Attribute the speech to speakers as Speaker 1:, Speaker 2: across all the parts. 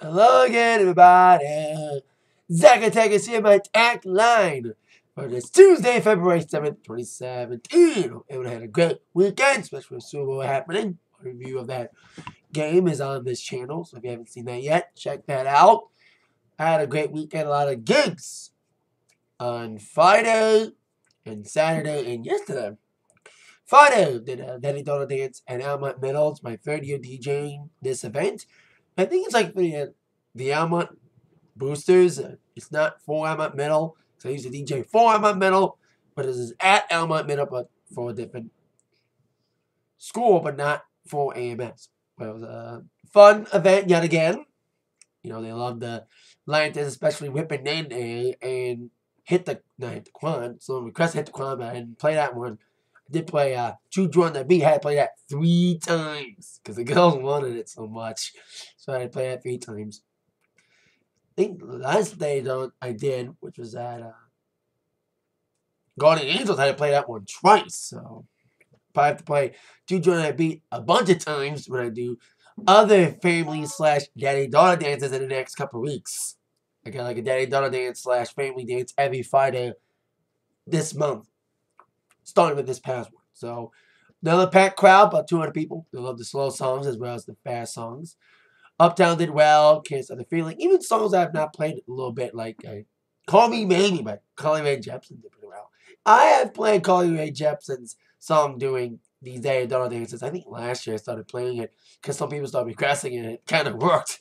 Speaker 1: Hello again, everybody. Zach Attack is here by Atakline for this Tuesday, February 7th, 2017. Hope everyone had a great weekend, especially with Super Bowl happening. A review of that game is on this channel, so if you haven't seen that yet, check that out. I had a great weekend, a lot of gigs on Friday and Saturday and yesterday. Friday, did a Daddy Daughter Dance and Almont Middles, my third year DJing this event. I think it's like the Almont Boosters. It's not for Almont Middle. So I used to DJ for Almont Middle, but this is at Almont Middle, but for a different school, but not for AMS. But it was a fun event yet again. You know, they love the lanterns, especially whipping in there and not hit the quan. So request hit the quan, but I didn't play that one. I did play Juju on the Beat. I had to play that 3 times because the girls wanted it so much. So I had to play that 3 times. I think the last day though I did, which was at Guardian Angels, I had to play that one twice. So I have to play Juju on the Beat a bunch of times when I do other family / daddy daughter dances in the next couple of weeks. I got like a daddy daughter dance / family dance every Friday this month, starting with this past one. So another packed crowd, about 200 people. They love the slow songs as well as the fast songs. Uptown did well. Can't Stop the Feeling. Even songs I have not played a little bit, like Call Me Maybe by Carly Rae Jepsen did pretty well. I have played Carly Rae Jepsen's song doing these Daddy Daughter dances. I think last year I started playing it because some people started requesting it, and it kind of worked.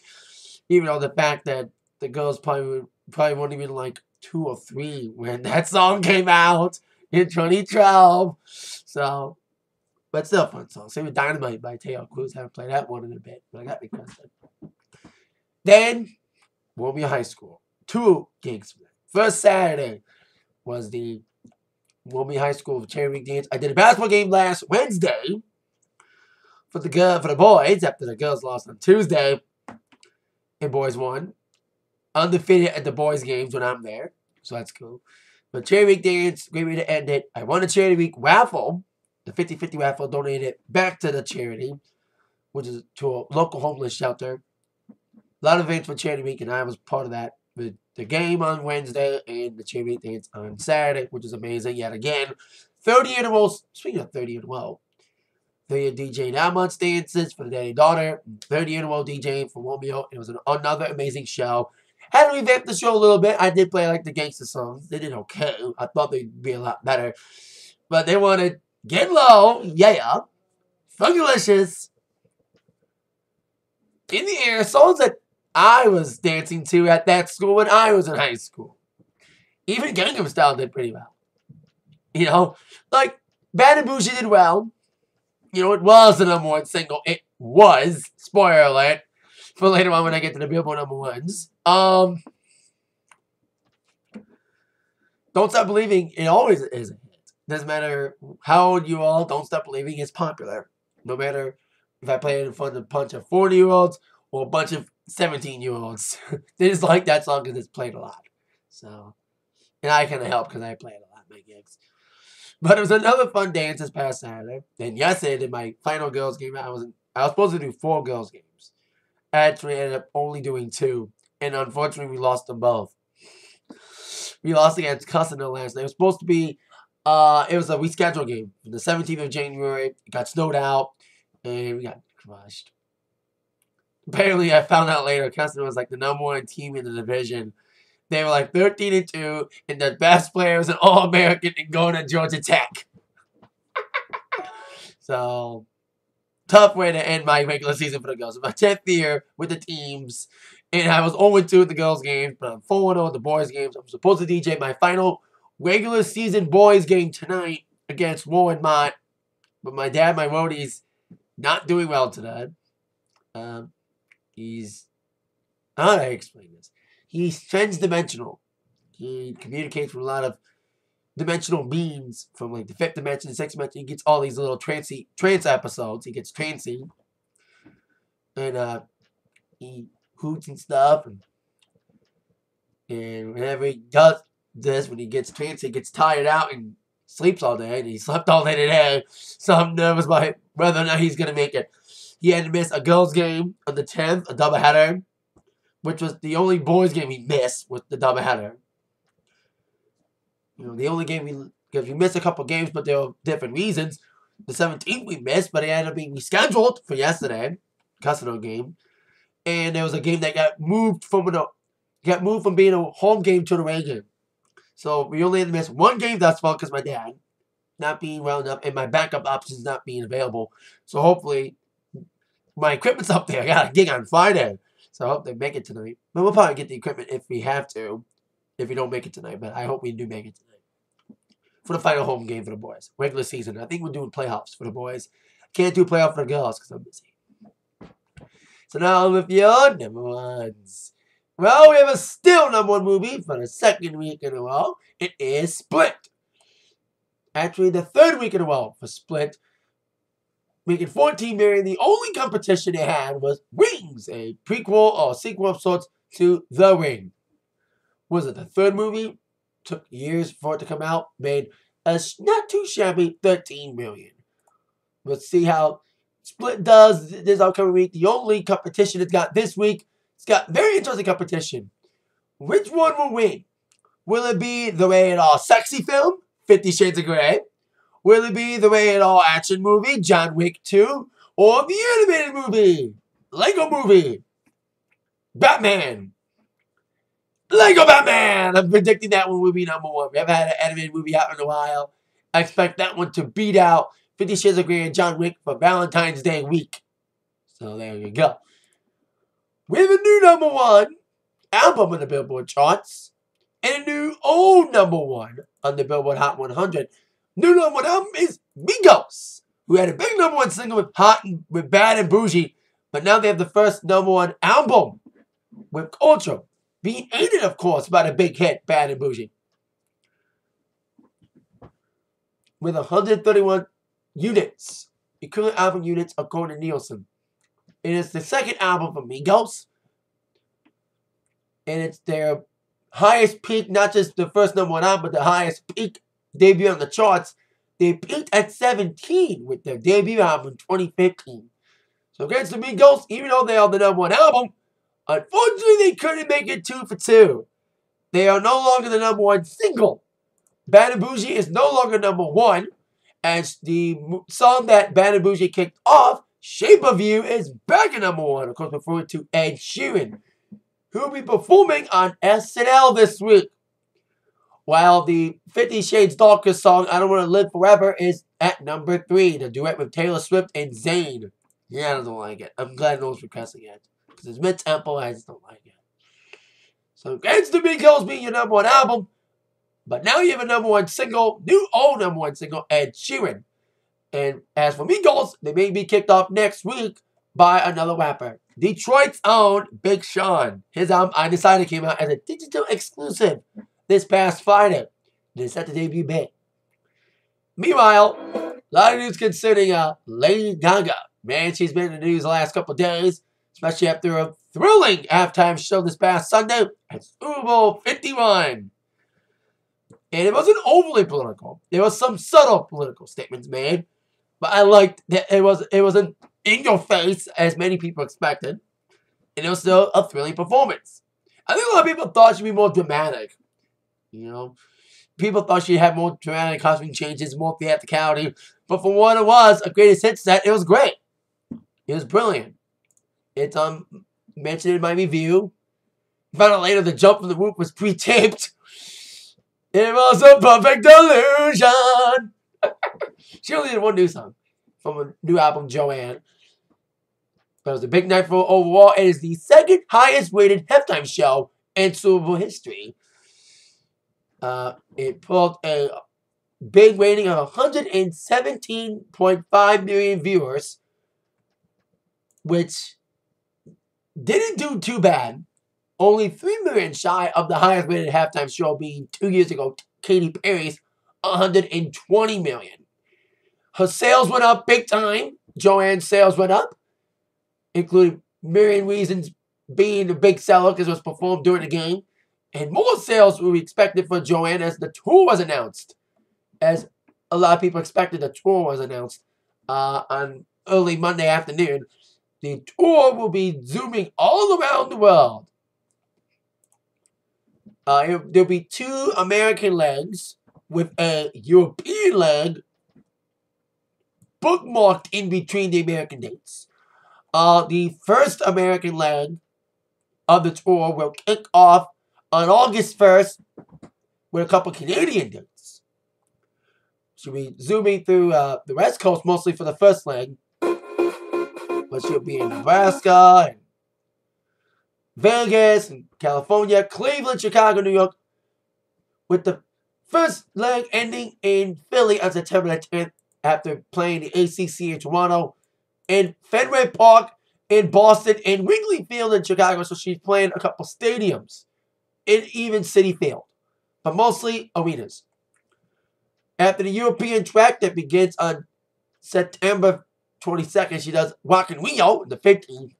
Speaker 1: Even though the fact that the girls probably weren't even like 2 or 3 when that song came out in 2012. So, but still a fun song. Same with Dynamite by Taylor Cruz. Haven't played that one in a bit, but I got requested. Then, Romeo High School. 2 gigs. First Saturday was the Romeo High School Cherry Week dance. I did a basketball game last Wednesday for the boys after the girls lost on Tuesday and boys won. Undefeated at the boys games when I'm there, so that's cool. But Cherry Week dance, great way to end it. I won a Charity Week raffle, the 50/50 raffle, donated it back to the charity, which is to a local homeless shelter. A lot of events for Charity Week, and I was part of that with the game on Wednesday and the Charity Week dance on Saturday, which is amazing yet again. 30 in a row. Speaking of 30 in a row, 30 DJing Almont's dances for the Daddy Daughter, 30 in a row DJing for Romeo. It was another amazing show. Had to revamp the show a little bit. I did play like the gangster songs. They did okay. I thought they'd be a lot better, but they wanted Get Low, yeah, Fungalicious, In the Air, songs that I was dancing to at that school when I was in high school. Even Gangnam Style did pretty well. You know, like Bad and Bougie did well. You know, it was the #1 single. It was, spoiler alert, for later on when I get to the Billboard #1s. Don't Stop Believing, it always is a hit. Doesn't matter how old you are, Don't Stop Believing is popular. No matter if I play it in front of a bunch of 40-year-olds or a bunch of 17-year-olds. They just like that song because it's played a lot. So, and I kind of help because I play it a lot in my gigs. But it was another fun dance this past Saturday. And yesterday, I did my final girls game. I was supposed to do 4 girls games. I actually ended up only doing 2. And unfortunately, we lost them both. We lost against Cussina last night. It was supposed to be, it was a rescheduled game. The 17th of January, it got snowed out, and we got crushed. Apparently, I found out later, Cussina was like the #1 team in the division. They were like 13-2, and the best player was an All-American and going to Georgia Tech. So, tough way to end my regular season for the girls. My 10th year with the teams, and I was 0-2 at the girls' games, but I'm 4-0 at the boys' games. I'm supposed to DJ my final regular season boys' game tonight against Warren Mott, but my dad, my roadie's not doing well today. How do I explain this? He's transdimensional. He communicates from a lot of dimensional beings, from like the 5th dimension, the 6th dimension. He gets all these little trance episodes. He gets trancy. And he hoots and stuff. And whenever he does this, when he gets trancy, he gets tired out and sleeps all day. And he slept all day today. So I'm nervous about whether or not he's going to make it. He had to miss a girls' game on the 10th, a doubleheader. which was the only boys game we missed with the doubleheader. You know, the only game because we missed a couple games, but there were different reasons. The 17th we missed, but it ended up being rescheduled for yesterday, Custodial game. And there was a game that got moved from being a home game to an away game. So we only had to miss one game thus far because my dad not being well enough and my backup options not being available. So hopefully my equipment's up there. I got a gig on Friday. So I hope they make it tonight. But we'll probably get the equipment if we have to. If we don't make it tonight. But I hope we do make it tonight. For the final home game for the boys. Regular season. I think we're doing playoffs for the boys. Can't do playoff for the girls because I'm busy. So now with your number ones. Well, we have a still number one movie for the second week in a row. It is Split. Actually, the third week in a row for Split. Making 14 million. The only competition they had was Wings, a prequel or sequel of sorts to The Ring. Was it the third movie? Took years for it to come out. Made a not too shabby 13 million. Let's see how Split does this upcoming week. The only competition it's got this week. It's got very interesting competition. Which one will win? Will it be the rated R sexy film, 50 Shades of Grey? Will it be the rated R action movie, John Wick 2? Or the animated movie, Lego Movie, Batman? Lego Batman! I'm predicting that one will be number one. We haven't had an animated movie out in a while. I expect that one to beat out 50 Shades of Grey and John Wick for Valentine's Day week. So there you go. We have a new number one album on the Billboard charts. And a new old number one on the Billboard Hot 100. New number one album is Migos, who had a big number one single with Bad and Bougie. But now they have the first number one album with Culture. Being aided, of course, by the big hit, Bad and Bougie. With 131 units. Equivalent album units according to Nielsen. It is the second album from Migos. And it's their highest peak, not just the first number one album, but the highest peak debut on the charts. They peaked at 17 with their debut album in 2015. So against the Migos, even though they are the number one album, unfortunately they couldn't make it 2 for 2. They are no longer the number one single. Bad and Bougie is no longer number one. As the song that Bad and Bougie kicked off, Shape of You, is back at number one. Of course, referring to Ed Sheeran, who will be performing on SNL this week. While the 50 Shades Darker song, I Don't Want to Live Forever, is at number 3. The duet with Taylor Swift and Zayn. Yeah, I don't like it. I'm glad no one's requesting it. Because it's mid-tempo, I just don't like it. So, against the Migos being your number one album. But now you have a number one single, new old number one single, Ed Sheeran. And as for Migos, they may be kicked off next week by another rapper. Detroit's own Big Sean. His album, I Decided, came out as a digital exclusive this past Friday. It is set to debut May. Meanwhile, a lot of news concerning Lady Gaga. Man, she's been in the news the last couple of days, especially after a thrilling halftime show this past Sunday at Super Bowl 51. And it wasn't overly political. There was some subtle political statements made, but I liked that it wasn't in your face as many people expected, and it was still a thrilling performance. I think a lot of people thought she'd be more dramatic. You know, people thought she'd have more dramatic costume changes, more theatricality, but for what it was, a greatest hit set, it was great. It was brilliant. It's mentioned in my review. Found out later the jump from the roof was pre-taped. It was a perfect illusion. She only did one new song from a new album, Joanne. But it was a big night for her overall. It is the second highest rated halftime show in Super Bowl history. It pulled a big rating of 117.5 million viewers, which didn't do too bad. Only 3 million shy of the highest rated halftime show being 2 years ago, Katy Perry's 120 million. Her sales went up big time. Joanne's sales went up, including Million Reasons being a big seller because it was performed during the game. And more sales were expected for Joanne as the tour was announced. As a lot of people expected, the tour was announced on early Monday afternoon. The tour will be zooming all around the world. There'll be 2 American legs with a European leg bookmarked in between the American dates. The first American leg of the tour will kick off on August 1st with a couple Canadian dates. She'll be zooming through the West Coast mostly for the first leg, but she'll be in Nebraska and Vegas and California, Cleveland, Chicago, New York, with the first leg ending in Philly on September 10th after playing the ACC in Toronto, and Fenway Park in Boston, and Wrigley Field in Chicago. So she's playing a couple stadiums, and even Citi Field, but mostly arenas. After the European track that begins on September 22nd, she does Rock in Rio, the 15th.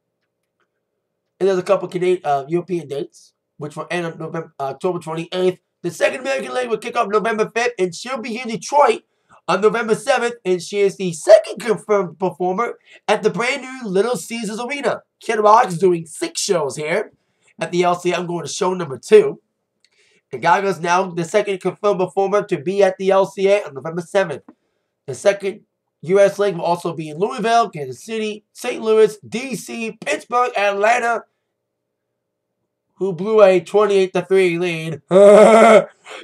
Speaker 1: And there's a couple Canadian, European dates, which will end on October 28th. The second American leg will kick off November 5th, and she'll be in Detroit on November 7th, and she is the second confirmed performer at the brand new Little Caesars Arena. Kid Rock's doing 6 shows here at the LCA. I'm going to show number 2. And GaGa's now the second confirmed performer to be at the LCA on November 7th. The second U.S. leg will also be in Louisville, Kansas City, St. Louis, D.C., Pittsburgh, Atlanta, who blew a 28-3 lead.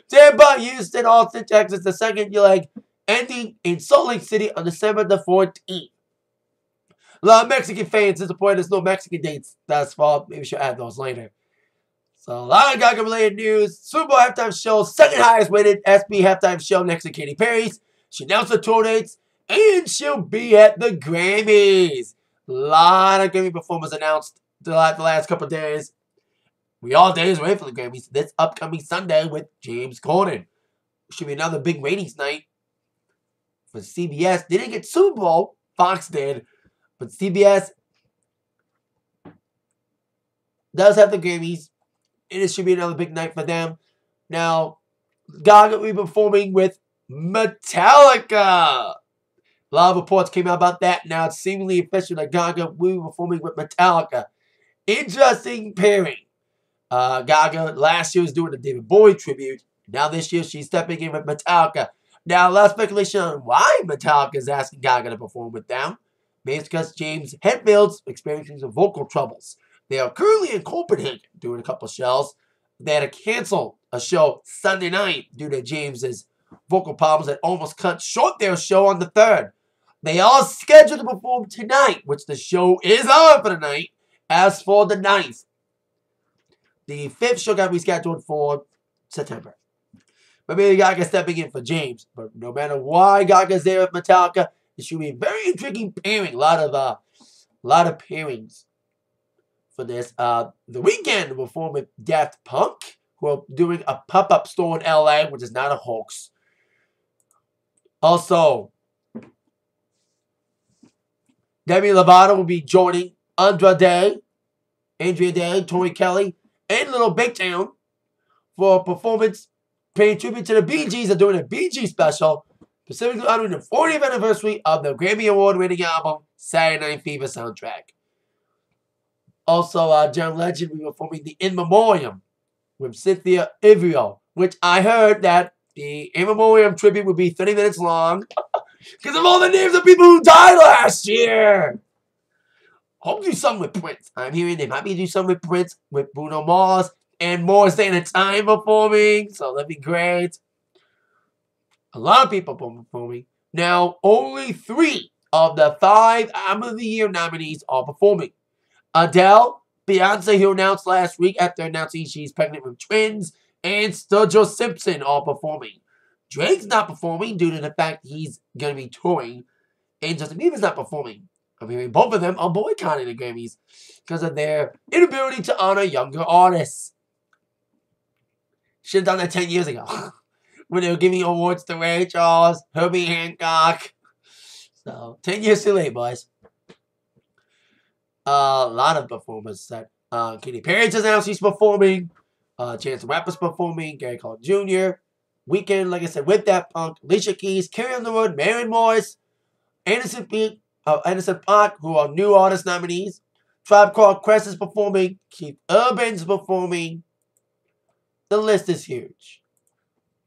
Speaker 1: Tampa, Houston, Austin, Texas, the second leg ending in Salt Lake City on December the 14th. A lot of Mexican fans disappointed there's no Mexican dates thus far. Maybe we should add those later. So, a lot of GaGa related news. Super Bowl halftime show, second highest rated SB halftime show next to Katy Perry's. She announced the tour dates, and she'll be at the Grammys. A lot of Grammy performers announced the last couple of days. We all days away from the Grammys this upcoming Sunday with James Corden. Should be another big ratings night for CBS. They didn't get Super Bowl, Fox did, but CBS does have the Grammys, and it should be another big night for them. Now, GaGa will be performing with Metallica. A lot of reports came out about that. Now it's seemingly official that GaGa will be performing with Metallica. Interesting pairing. GaGa last year was doing a David Bowie tribute. Now this year she's stepping in with Metallica. Now a lot of speculation on why Metallica is asking GaGa to perform with them. Maybe it's because James Hetfield's experiencing some vocal troubles. They are currently in Copenhagen doing a couple shows. They had to cancel a show Sunday night due to James's vocal problems that almost cut short their show on the 3rd. They are scheduled to perform tonight, which the show is on for the night, as for the 9th. The 5th show got rescheduled for September. But maybe GaGa stepping in for James. But no matter why GaGa's there with Metallica, it should be a very intriguing pairing. A lot of pairings for this. The Weeknd will perform with Daft Punk, who are doing a pop-up store in LA, which is not a hoax. Also, Demi Lovato will be joining Andrea Day, Tori Kelly, and Little Big Town for a performance paying tribute to the Bee Gees. They're doing a Bee Gees special, specifically honoring the 40th anniversary of the Grammy Award-winning album Saturday Night Fever soundtrack. Also, John Legend will be performing the In Memoriam with Cynthia Ivrio, which I heard that the In Memoriam tribute would be 30 minutes long because of all the names of people who died last year. Hope do something with Prince. I'm hearing they might be do something with Prince, with Bruno Mars, and more staying in time performing. So that'd be great. A lot of people performing. Now, only 3 of the 5 Album of the Year nominees are performing. Adele, Beyonce, who announced last week after announcing she's pregnant with twins, and Sturgill Simpson are performing. Drake's not performing due to the fact he's going to be touring, and Justin Bieber's not performing. I'm hearing both of them are boycotting the Grammys because of their inability to honor younger artists. Should have done that 10 years ago when they were giving awards to Ray Charles, Herbie Hancock. So, 10 years too late, boys. A lot of performers that Katy Perry just announced she's performing. Chance the Rapper's performing. Gary Cole Jr. Weeknd, like I said, with Daft Punk. Alicia Keys, Carrie Underwood, Maren Morris, Anderson .Paak, who are new artist nominees. Tribe Called Quest is performing. Keith Urban's performing. The list is huge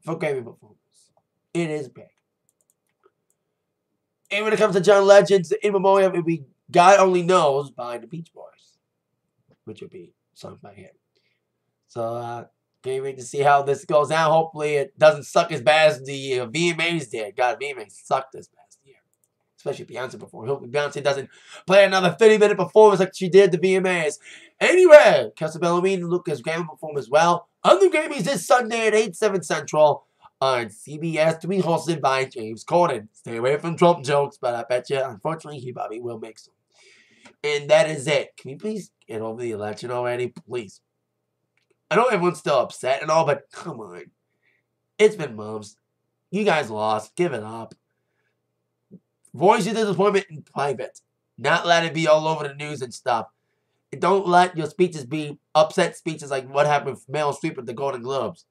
Speaker 1: for Grammy performers. It is big. And when it comes to John Legend's In Memoriam, it would be God Only Knows by the Beach Boys, which would be sung by him. So, can't wait to see how this goes down. Hopefully, it doesn't suck as bad as the VMAs did. God, VMAs sucked this past year. Especially Beyonce before. Hopefully, Beyonce doesn't play another 50-minute performance like she did the VMAs. Anyway, Kelsey Bellamy and Lucas Grammy perform as well. Other Grammys this Sunday at 8, 7 Central on CBS to be hosted by James Corden. Stay away from Trump jokes, but I bet you, unfortunately, he probably will make some. And that is it. Can we please get over the election already? Please. I know everyone's still upset and all, but come on. It's been months. You guys lost. Give it up. Voice your disappointment in private. Not let it be all over the news and stuff. And don't let your speeches be upset speeches like what happened with Meryl Streep at the Golden Globes.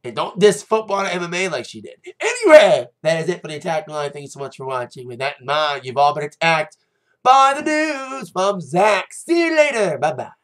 Speaker 1: And don't diss football and MMA like she did. Anyway, that is it for the Atakline. Thank you so much for watching. With that in mind, you've all been attacked by the news from Zach. See you later. Bye-bye.